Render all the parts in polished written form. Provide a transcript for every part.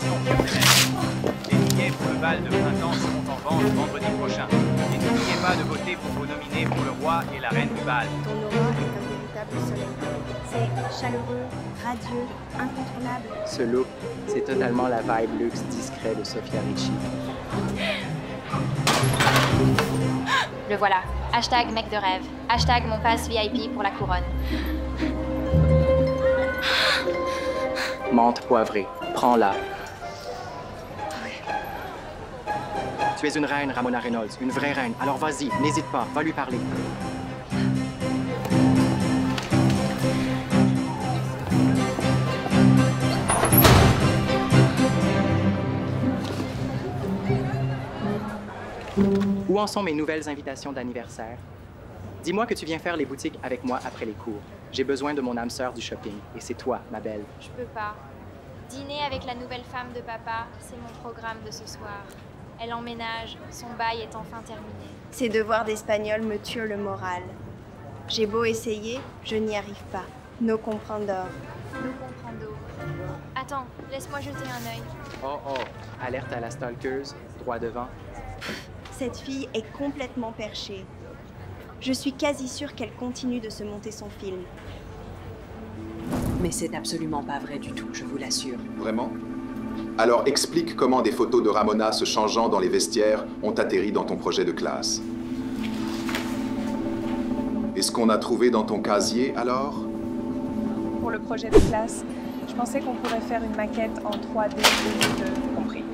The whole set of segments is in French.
Attention, chers élèves. Les billets pour le bal de printemps seront en vente vendredi prochain. Et n'oubliez pas de voter pour vos nominés pour le roi et la reine du bal. Ton aura est un véritable soleil. C'est chaleureux, radieux, incontournable. Ce look, c'est totalement la vibe luxe discret de Sofia Richie. Le voilà. Hashtag mec de rêve. Hashtag mon pass VIP pour la couronne. Menthe poivrée, prends-la. Tu es une reine, Ramona Reynolds, une vraie reine. Alors vas-y, n'hésite pas, va lui parler. Où en sont mes nouvelles invitations d'anniversaire? Dis-moi que tu viens faire les boutiques avec moi après les cours. J'ai besoin de mon âme sœur du shopping, et c'est toi, ma belle. Je peux pas. Dîner avec la nouvelle femme de papa, c'est mon programme de ce soir. Elle emménage, son bail est enfin terminé. Ces devoirs d'espagnol me tuent le moral. J'ai beau essayer, je n'y arrive pas. No comprendor. No comprendo. Attends, laisse-moi jeter un œil. Oh oh, alerte à la stalkeuse, droit devant. Cette fille est complètement perchée. Je suis quasi sûre qu'elle continue de se monter son film. Mais c'est absolument pas vrai du tout, je vous l'assure. Vraiment? Alors explique comment des photos de Ramona se changeant dans les vestiaires ont atterri dans ton projet de classe. Et ce qu'on a trouvé dans ton casier, alors? Pour le projet de classe, je pensais qu'on pourrait faire une maquette en 3D, 2D, compris.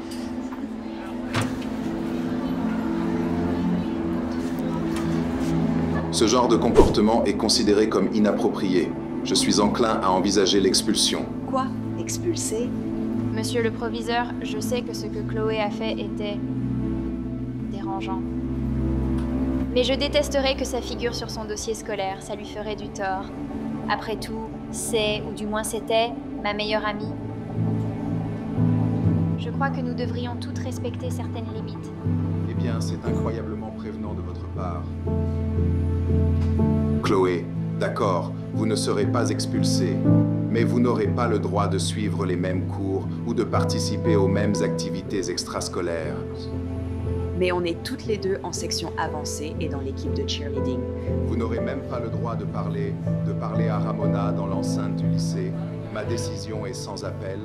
Ce genre de comportement est considéré comme inapproprié. Je suis enclin à envisager l'expulsion. Quoi? Expulsé? Monsieur le proviseur, je sais que ce que Chloé a fait était dérangeant. Mais je détesterais que ça figure sur son dossier scolaire, ça lui ferait du tort. Après tout, c'est, ou du moins c'était, ma meilleure amie. Je crois que nous devrions toutes respecter certaines limites. Eh bien, c'est incroyablement prévenant de votre part. Chloé, d'accord, vous ne serez pas expulsée, mais vous n'aurez pas le droit de suivre les mêmes cours ou de participer aux mêmes activités extrascolaires. Mais on est toutes les deux en section avancée et dans l'équipe de cheerleading. Vous n'aurez même pas le droit de parler à Ramona dans l'enceinte du lycée. Ma décision est sans appel.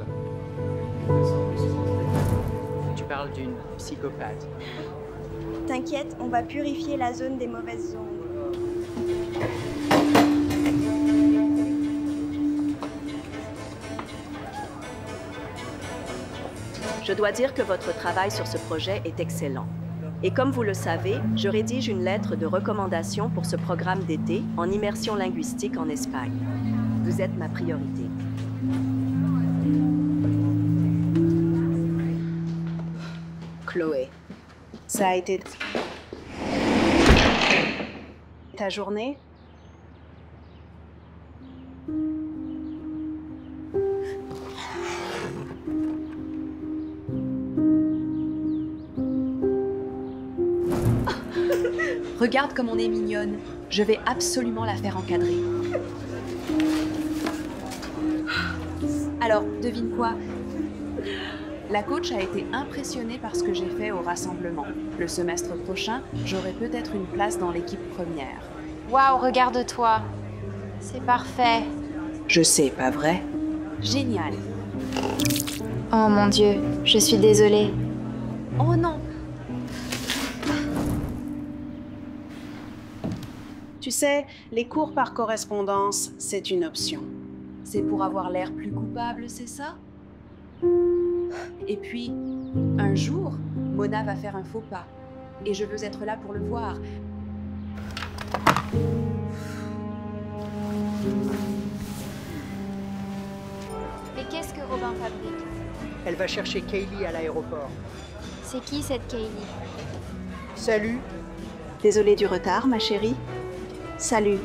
Tu parles d'une psychopathe. T'inquiète, on va purifier la zone des mauvaises ondes. Je dois dire que votre travail sur ce projet est excellent. Et comme vous le savez, je rédige une lettre de recommandation pour ce programme d'été en immersion linguistique en Espagne. Vous êtes ma priorité. Chloé, ça a été ta journée? Regarde comme on est mignonne. Je vais absolument la faire encadrer. Alors, devine quoi? La coach a été impressionnée par ce que j'ai fait au rassemblement. Le semestre prochain, j'aurai peut-être une place dans l'équipe première. Waouh, regarde-toi. C'est parfait. Je sais, pas vrai? Génial. Oh mon Dieu, je suis désolée. Oh non! Tu sais, les cours par correspondance, c'est une option. C'est pour avoir l'air plus coupable, c'est ça? Et puis, un jour, Mona va faire un faux pas. Et je veux être là pour le voir. Mais qu'est-ce que Robin fabrique? Elle va chercher Kaylee à l'aéroport. C'est qui cette Kaylee? Salut! Désolée du retard, ma chérie. Salut.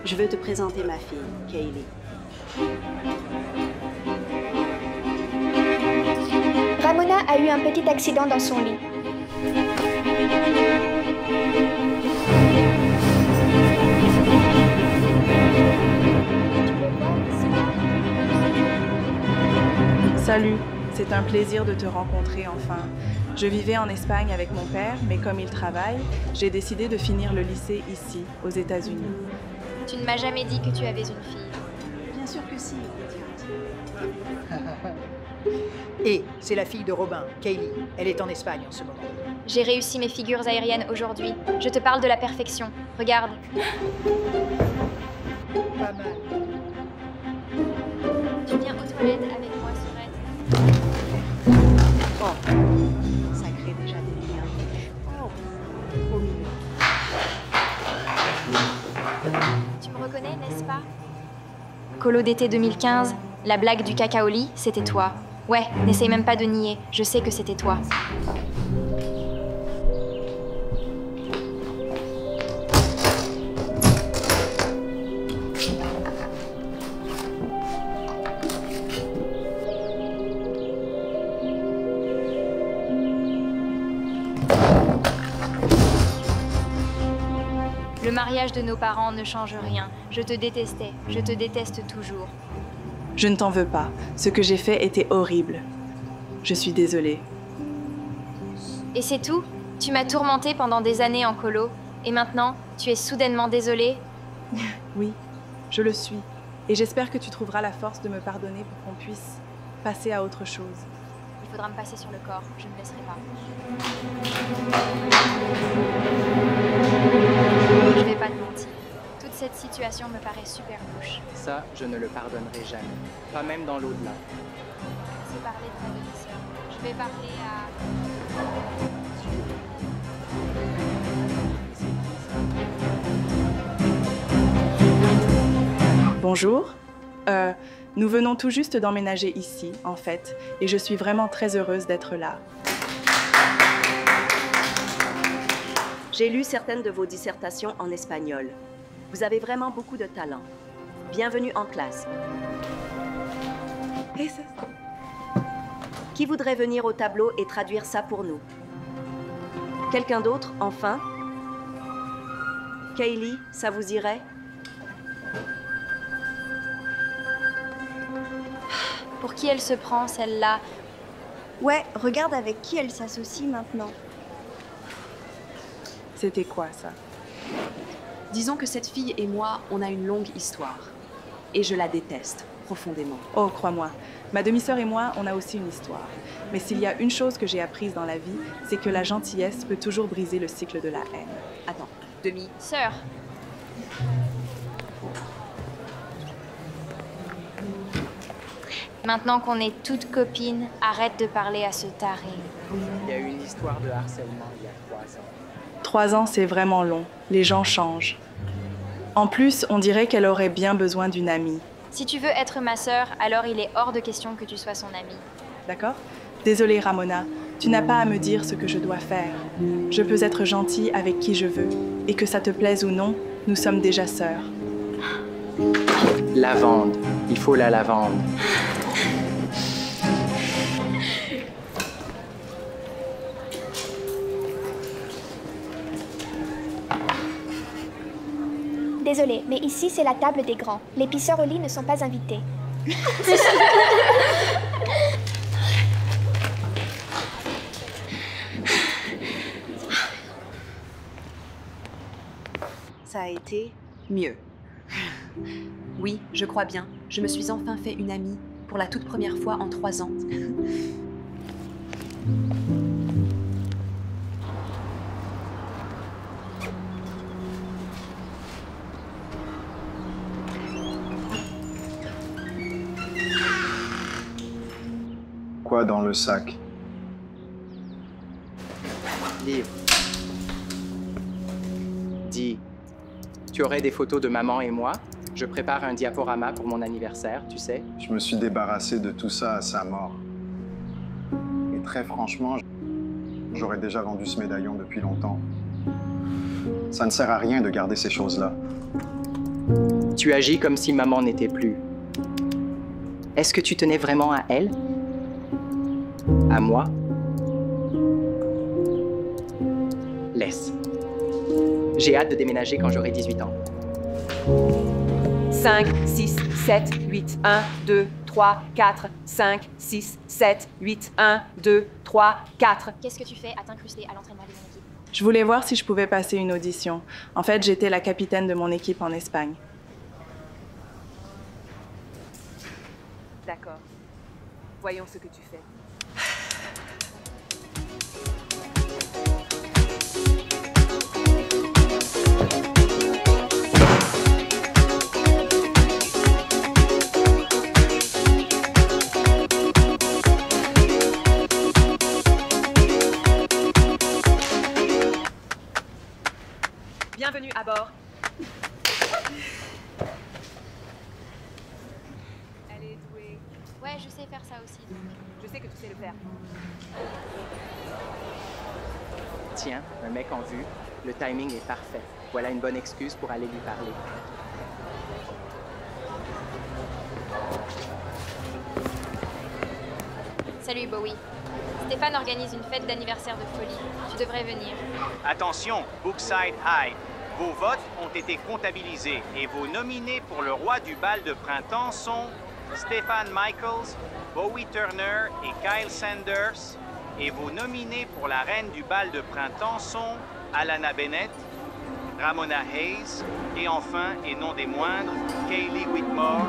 Je veux te présenter ma fille, Kaylee. Ramona a eu un petit accident dans son lit. Tu peux voir ici. Salut, c'est un plaisir de te rencontrer enfin. Je vivais en Espagne avec mon père, mais comme il travaille, j'ai décidé de finir le lycée ici, aux États-Unis. Tu ne m'as jamais dit que tu avais une fille. Bien sûr que si, idiot. Et c'est la fille de Robin, Kaylee. Elle est en Espagne en ce moment. J'ai réussi mes figures aériennes aujourd'hui. Je te parle de la perfection. Regarde. Pas mal. Tu viens aux toilettes avec moi, Sorette? Oh, ça crée déjà des liens. Oh, trop mignon. Tu me reconnais, n'est-ce pas? Colo d'été 2015, la blague du cacaoli, c'était toi. Ouais, n'essaye même pas de nier, je sais que c'était toi. Le mariage de nos parents ne change rien. Je te détestais, je te déteste toujours. Je ne t'en veux pas. Ce que j'ai fait était horrible. Je suis désolée. Et c'est tout? Tu m'as tourmentée pendant des années en colo, et maintenant, tu es soudainement désolée? Oui, je le suis. Et j'espère que tu trouveras la force de me pardonner pour qu'on puisse passer à autre chose. Il faudra me passer sur le corps, je ne laisserai pas. Je vais pas te mentir. Toute cette situation me paraît super louche. Ça, je ne le pardonnerai jamais. Pas même dans l'au-delà. C'est parler de ta demi-sœur. Je vais parler à... Bonjour. Nous venons tout juste d'emménager ici, en fait, et je suis vraiment très heureuse d'être là. J'ai lu certaines de vos dissertations en espagnol. Vous avez vraiment beaucoup de talent. Bienvenue en classe. Qui voudrait venir au tableau et traduire ça pour nous? Quelqu'un d'autre, enfin? Kaylee, ça vous irait? Pour qui elle se prend, celle-là? Ouais, regarde avec qui elle s'associe maintenant. C'était quoi, ça? Disons que cette fille et moi, on a une longue histoire. Et je la déteste, profondément. Oh, crois-moi, ma demi-sœur et moi, on a aussi une histoire. Mais s'il y a une chose que j'ai apprise dans la vie, c'est que la gentillesse peut toujours briser le cycle de la haine. Attends, Sœur. Maintenant qu'on est toutes copines, arrête de parler à ce taré. Il y a eu une histoire de harcèlement il y a 3 ans. 3 ans, c'est vraiment long. Les gens changent. En plus, on dirait qu'elle aurait bien besoin d'une amie. Si tu veux être ma sœur, alors il est hors de question que tu sois son amie. D'accord? Désolée, Ramona. Tu n'as pas à me dire ce que je dois faire. Je peux être gentille avec qui je veux. Et que ça te plaise ou non, nous sommes déjà sœurs. Lavande. Il faut la lavande. Désolée, mais ici c'est la table des grands. Les pisserolis ne sont pas invités. Ça a été Mieux. Oui, je crois bien. Je me suis enfin fait une amie, pour la toute première fois en 3 ans. Quoi dans le sac? Livre. Dis, tu aurais des photos de maman et moi? Je prépare un diaporama pour mon anniversaire, tu sais. Je me suis débarrassé de tout ça à sa mort. Et très franchement, j'aurais déjà vendu ce médaillon depuis longtemps. Ça ne sert à rien de garder ces choses-là. Tu agis comme si maman n'était plus. Est-ce que tu tenais vraiment à elle? À moi? Laisse. J'ai hâte de déménager quand j'aurai 18 ans. 5, 6, 7, 8, 1, 2, 3. 3, 4, 5, 6, 7, 8, 1, 2, 3, 4. Qu'est-ce que tu fais à t'incruster à l'entraînement de mon équipe? Je voulais voir si je pouvais passer une audition. En fait, j'étais la capitaine de mon équipe en Espagne. D'accord. Voyons ce que tu fais. Bienvenue à bord. Elle est douée. Ouais, je sais faire ça aussi. Je sais que tu sais le faire. Tiens, un mec en vue. Le timing est parfait. Voilà une bonne excuse pour aller lui parler. Salut Bowie. Stéphane organise une fête d'anniversaire de folie. Tu devrais venir. Attention, Brookside High. Vos votes ont été comptabilisés et vos nominés pour le roi du bal de printemps sont Stephen Michaels, Bowie Turner et Kyle Sanders. Et vos nominés pour la reine du bal de printemps sont Alana Bennett, Ramona Hayes et enfin, et non des moindres, Kaylee Whitmore.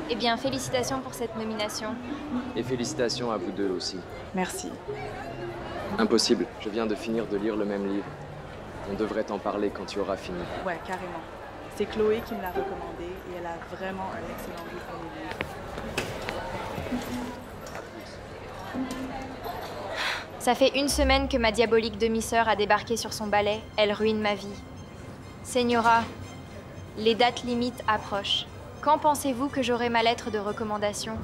Eh bien, félicitations pour cette nomination. Et félicitations à vous deux aussi. Merci. Impossible, je viens de finir de lire le même livre. On devrait t'en parler quand tu auras fini. Ouais, carrément. C'est Chloé qui me l'a recommandé et elle a vraiment un excellent goût pour les livres. Ça fait une semaine que ma diabolique demi-sœur a débarqué sur son balai. Elle ruine ma vie. Señora, les dates limites approchent. Quand pensez-vous que j'aurai ma lettre de recommandation?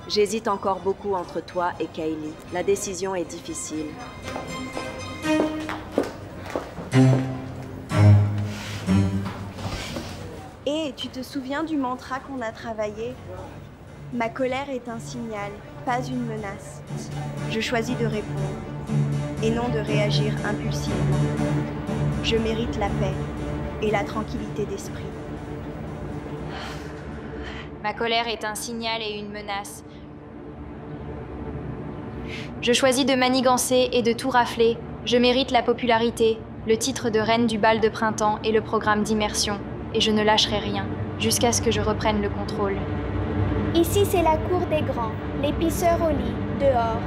J'hésite encore beaucoup entre toi et Kaylee. La décision est difficile. Et tu te souviens du mantra qu'on a travaillé? Ma colère est un signal, pas une menace. Je choisis de répondre et non de réagir impulsivement. Je mérite la paix et la tranquillité d'esprit. Ma colère est un signal et une menace. Je choisis de manigancer et de tout rafler. Je mérite la popularité, le titre de reine du bal de printemps et le programme d'immersion. Et je ne lâcherai rien, jusqu'à ce que je reprenne le contrôle. Ici, c'est la cour des grands. Les pisseurs au lit, dehors.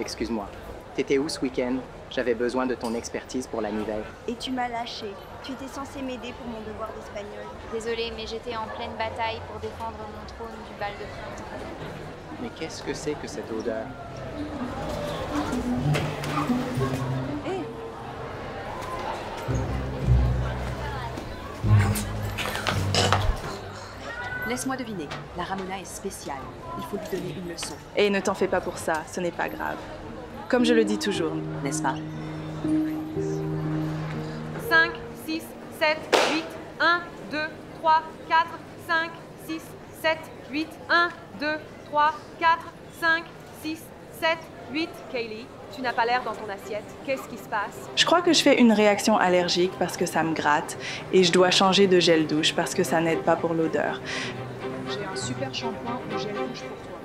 Excuse-moi. T'étais où ce week-end? J'avais besoin de ton expertise pour la nouvelle. Et tu m'as lâché. Tu étais censé m'aider pour mon devoir d'espagnol. Désolée, mais j'étais en pleine bataille pour défendre mon trône du bal de printemps. Mais qu'est-ce que c'est que cette odeur? Laisse-moi deviner, la Ramona est spéciale. Il faut lui donner une leçon. Et ne t'en fais pas pour ça, ce n'est pas grave. Comme je le dis toujours. N'est-ce pas? 5, 6, 7, 8, 1, 2, 3, 4, 5, 6, 7, 8, 1, 2, 3, 4, 5, 6, 7, 8. Kaylee, tu n'as pas l'air dans ton assiette. Qu'est-ce qui se passe? Je crois que je fais une réaction allergique parce que ça me gratte et je dois changer de gel douche parce que ça n'aide pas pour l'odeur. J'ai un super shampoing au gel douche pour toi.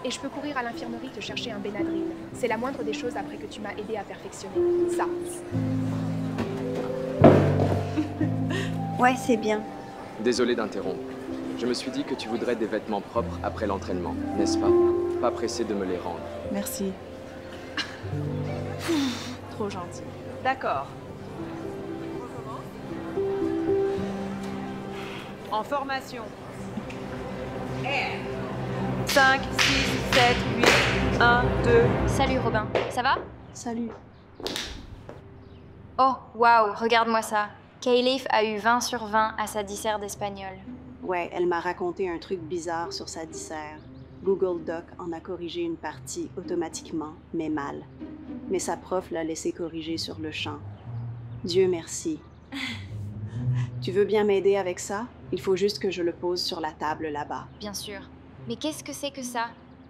Et je peux courir à l'infirmerie te chercher un Benadryl. C'est la moindre des choses après que tu m'as aidé à perfectionner. Ça. Ouais, c'est bien. Désolé d'interrompre. Je me suis dit que tu voudrais des vêtements propres après l'entraînement, n'est-ce pas? Pas pressé de me les rendre. Merci. Trop gentil. D'accord. En formation. 5, 6, 7, 8, 1, 2. Salut Robin, ça va? Salut. Oh, waouh, regarde-moi ça. Kayleigh a eu 20 sur 20 à sa dissert d'espagnol. Ouais, elle m'a raconté un truc bizarre sur sa dissert. Google Doc en a corrigé une partie automatiquement, mais mal. Mais sa prof l'a laissé corriger sur le champ. Dieu merci. Tu veux bien m'aider avec ça? Il faut juste que je le pose sur la table là-bas. Bien sûr. Mais qu'est-ce que c'est que ça?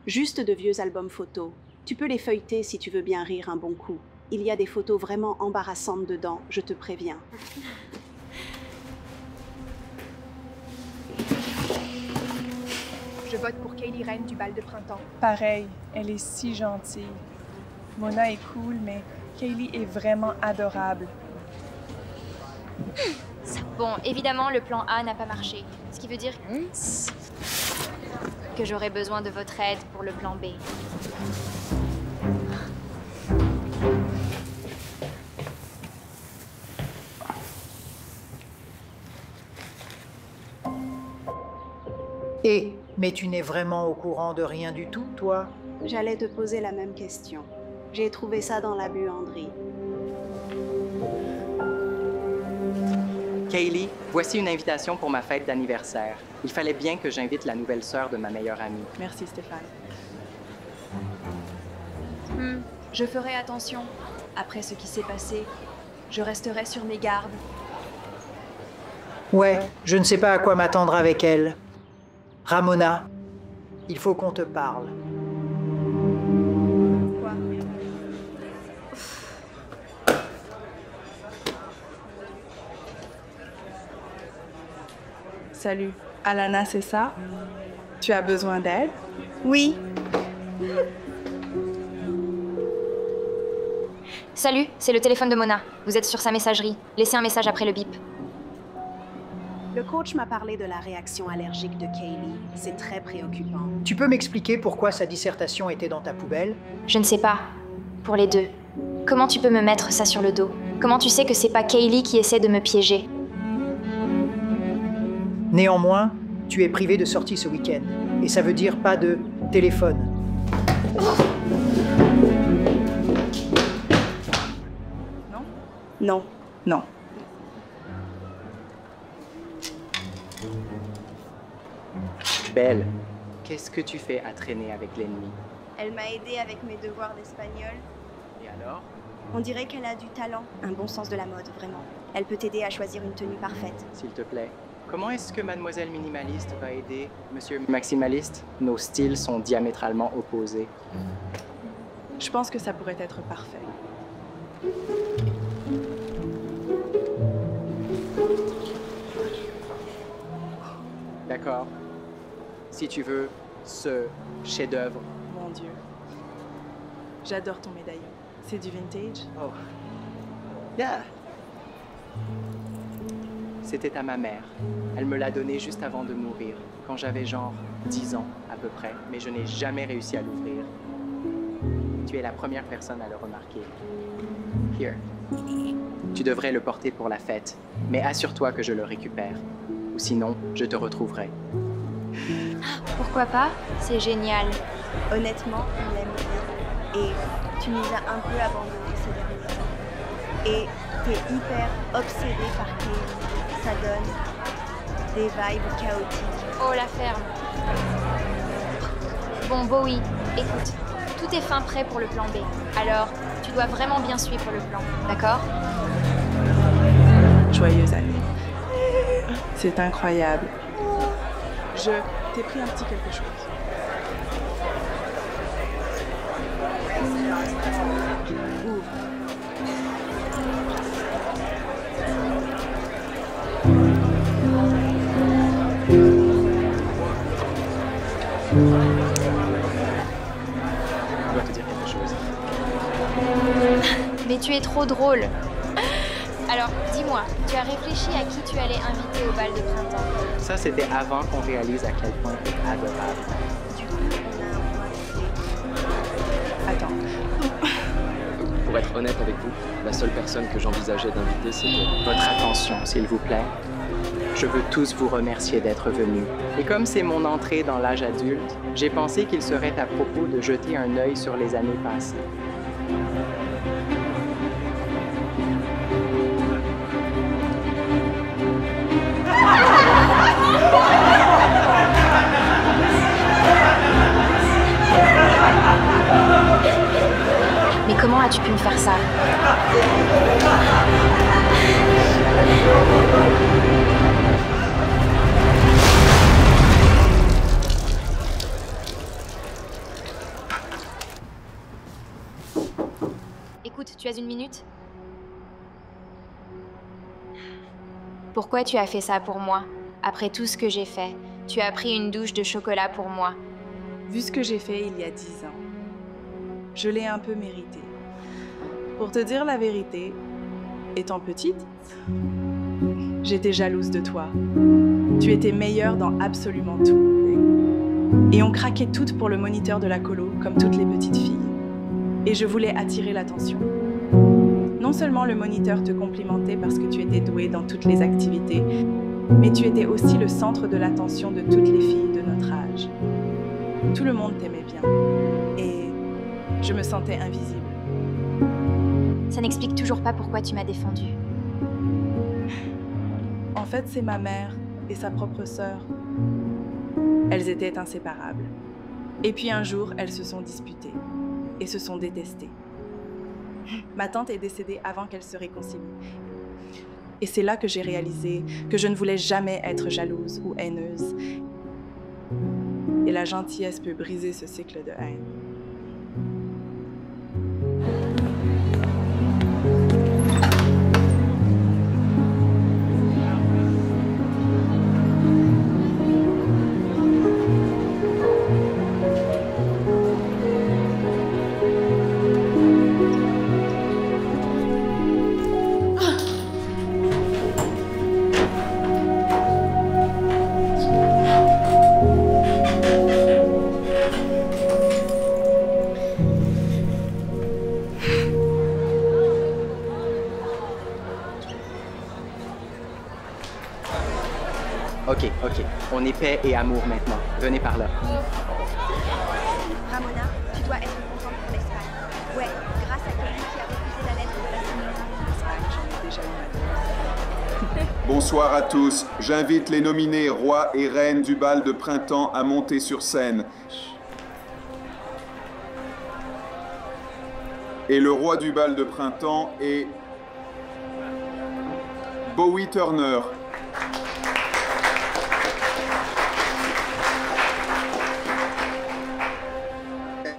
Juste de vieux albums photos. Tu peux les feuilleter si tu veux bien rire un bon coup. Il y a des photos vraiment embarrassantes dedans, je te préviens. Je vote pour Kaylie reine du bal de printemps. Pareil, elle est si gentille. Mona est cool, mais Kaylie est vraiment adorable. Bon, évidemment, le plan A n'a pas marché. Ce qui veut dire que j'aurai besoin de votre aide pour le plan B. Mais tu n'es vraiment au courant de rien du tout, toi? J'allais te poser la même question. J'ai trouvé ça dans la buanderie. Kaylie, voici une invitation pour ma fête d'anniversaire. Il fallait bien que j'invite la nouvelle sœur de ma meilleure amie. Merci, Stéphane. Je ferai attention. Après ce qui s'est passé, je resterai sur mes gardes. Ouais, je ne sais pas à quoi m'attendre avec elle. Ramona, il faut qu'on te parle. Quoi? Salut. Alana, c'est ça? Tu as besoin d'aide? Oui. Salut, c'est le téléphone de Mona. Vous êtes sur sa messagerie. Laissez un message après le bip. Le coach m'a parlé de la réaction allergique de Kaylie. C'est très préoccupant. Tu peux m'expliquer pourquoi sa dissertation était dans ta poubelle? Je ne sais pas. Pour les deux. Comment tu peux me mettre ça sur le dos? Comment tu sais que c'est pas Kaylie qui essaie de me piéger? Néanmoins, tu es privé de sortie ce week-end. Et ça veut dire pas de téléphone. Non. Non. Belle, qu'est-ce que tu fais à traîner avec l'ennemi? Elle m'a aidée avec mes devoirs d'espagnol. Et alors? On dirait qu'elle a du talent, un bon sens de la mode, vraiment. Elle peut t'aider à choisir une tenue parfaite. S'il te plaît, comment est-ce que Mademoiselle Minimaliste va aider Monsieur Maximaliste? Nos styles sont diamétralement opposés. Je pense que ça pourrait être parfait. D'accord. Si tu veux, ce chef-d'œuvre. Mon Dieu. J'adore ton médaillon. C'est du vintage? Oh. Yeah. C'était à ma mère. Elle me l'a donné juste avant de mourir, quand j'avais genre 10 ans à peu près, mais je n'ai jamais réussi à l'ouvrir. Tu es la première personne à le remarquer. Here. Tu devrais le porter pour la fête, mais assure-toi que je le récupère. Ou sinon, je te retrouverai. Pourquoi pas? C'est génial. Honnêtement, on l'aime bien. Et tu nous as un peu abandonnés ces derniers temps. Et t'es hyper obsédé par Kaylie. Ça donne des vibes chaotiques. Oh, la ferme. Bon, Bowie, écoute, tout est fin prêt pour le plan B. Alors, tu dois vraiment bien suivre le plan, d'accord? Joyeuse année. C'est incroyable. Je t'ai pris un petit quelque chose. Ouvre. Je dois te dire quelque chose. Mais tu es trop drôle. Alors, dis-moi, tu as réfléchi à qui tu allais inviter au bal de printemps? Ça, c'était avant qu'on réalise à quel point tu es adorable. Du coup, on a un point. Attends. Pour être honnête avec vous, la seule personne que j'envisageais d'inviter, c'était... Votre attention, s'il vous plaît. Je veux tous vous remercier d'être venus. Et comme c'est mon entrée dans l'âge adulte, j'ai pensé qu'il serait à propos de jeter un œil sur les années passées. pas une minute? Pourquoi tu as fait ça pour moi? Après tout ce que j'ai fait, tu as pris une douche de chocolat pour moi. Vu ce que j'ai fait il y a 10 ans, je l'ai un peu mérité. Pour te dire la vérité, étant petite, j'étais jalouse de toi. Tu étais meilleure dans absolument tout. Et on craquait toutes pour le moniteur de la colo, comme toutes les petites filles. Et je voulais attirer l'attention. Non seulement le moniteur te complimentait parce que tu étais douée dans toutes les activités, mais tu étais aussi le centre de l'attention de toutes les filles de notre âge. Tout le monde t'aimait bien. Et je me sentais invisible. Ça n'explique toujours pas pourquoi tu m'as défendue. En fait, c'est ma mère et sa propre sœur. Elles étaient inséparables. Et puis un jour, elles se sont disputées et se sont détestées. Ma tante est décédée avant qu'elles se réconcilient. Et c'est là que j'ai réalisé que je ne voulais jamais être jalouse ou haineuse. Et la gentillesse peut briser ce cycle de haine. Ok. On est paix et amour maintenant. Venez par là. Ramona, tu dois être contente pour l'Espagne. Ouais, grâce à Kelly qui a refusé la lettre de la signature. L'Espagne, j'en ai déjà eu ma dose. Bonsoir à tous. J'invite les nominés rois et reines du bal de printemps à monter sur scène. Et le roi du bal de printemps est Bowie Turner.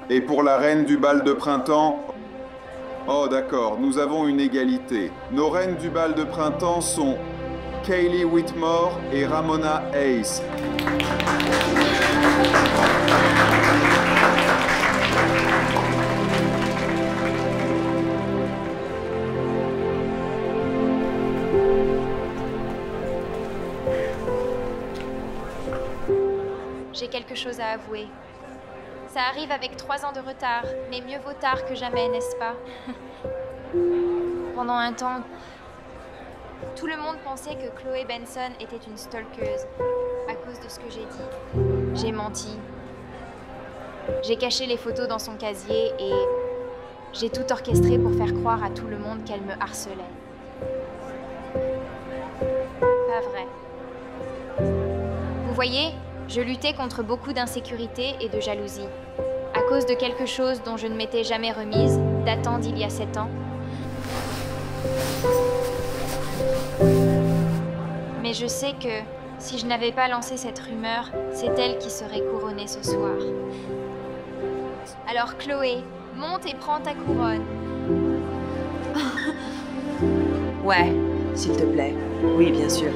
Et pour la reine du bal de printemps... Oh d'accord, nous avons une égalité. Nos reines du bal de printemps sont Kaylee Whitmore et Ramona Hayes. J'ai quelque chose à avouer. Ça arrive avec 3 ans de retard, mais mieux vaut tard que jamais, n'est-ce pas? Pendant un temps, tout le monde pensait que Chloé Benson était une stalkeuse à cause de ce que j'ai dit. J'ai menti. J'ai caché les photos dans son casier et j'ai tout orchestré pour faire croire à tout le monde qu'elle me harcelait. Pas vrai. Vous voyez, je luttais contre beaucoup d'insécurité et de jalousie, à cause de quelque chose dont je ne m'étais jamais remise, datant d'il y a 7 ans. Mais je sais que, si je n'avais pas lancé cette rumeur, c'est elle qui serait couronnée ce soir. Alors Chloé, monte et prends ta couronne. Ouais, s'il te plaît. Oui, bien sûr.